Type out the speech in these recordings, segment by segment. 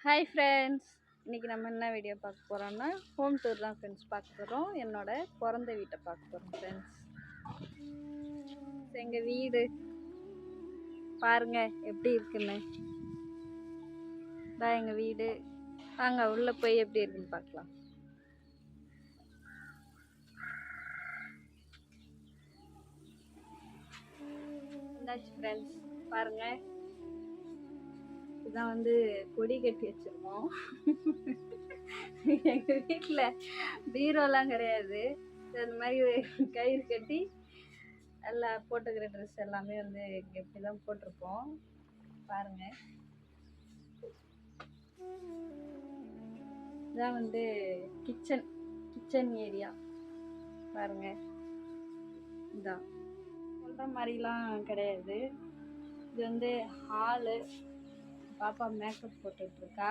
Hi friends, இன்றைக்கி நம்ம என்ன வீடியோ பார்க்க போகிறோம்னா ஹோம் டூர் தான் ஃப்ரெண்ட்ஸ் பார்க்க போகிறோம். என்னோட பிறந்த வீட்டை பார்க்க போகிறோம் ஃப்ரெண்ட்ஸ். எங்கள் வீடு பாருங்கள் எப்படி இருக்குன்னு. தான் எங்கள் வீடு. வாங்க உள்ளே போய் எப்படி இருக்குன்னு பார்க்கலாம். என்னாச்சு ஃப்ரெண்ட்ஸ் பாருங்கள், இதான் வந்து கொடி கட்டி வச்சிருக்கோம். எங்கள் வீட்டில் பீரோலாம் கிடையாது. இந்த மாதிரி கயிறு கட்டி எல்லாம் போட்டுக்கிற ட்ரெஸ் எல்லாமே வந்து இப்படி தான் போட்டிருப்போம். பாருங்கள், இதான் வந்து கிச்சன் ஏரியா. பாருங்கள், இதான் சொல்கிற மாதிரிலாம் கிடையாது. இது வந்து ஹாலு. பாப்பா மேக்கப் போட்டுட்ருக்கா.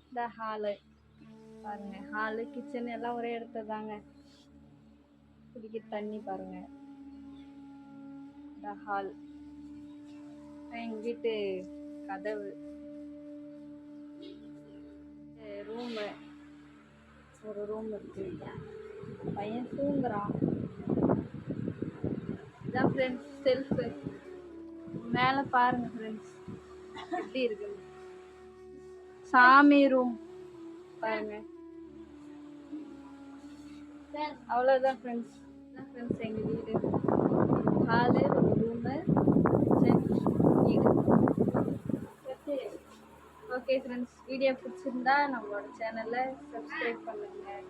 இந்த ஹாலு பாருங்க, ஹாலு கிச்சன் எல்லாம் ஒரே இடத்துல தாங்க. குடிக்க தண்ணி பாருங்க. இந்த ஹால் எங்கள் வீட்டு கதவு. ரூமு, ஒரு ரூம் இருக்கு. பையன் தூங்குறான். இதான் ஃப்ரெண்ட்ஸ் செல்ஃபு. மேலே பாருங்க ஃப்ரெண்ட்ஸ் எப்படி இருக்கு. சாமி ரூம் பாருங்க. அவ்வளோதான் ஃப்ரெண்ட்ஸ். எங்கள் வீடு ஹாலு, ஒரு ரூமு, கிச்சன், வீடு. ஓகே ஃப்ரெண்ட்ஸ், வீடியோ பிடிச்சிருந்தா நம்மளோட சேனலை சப்ஸ்கிரைப் பண்ணுங்கள்.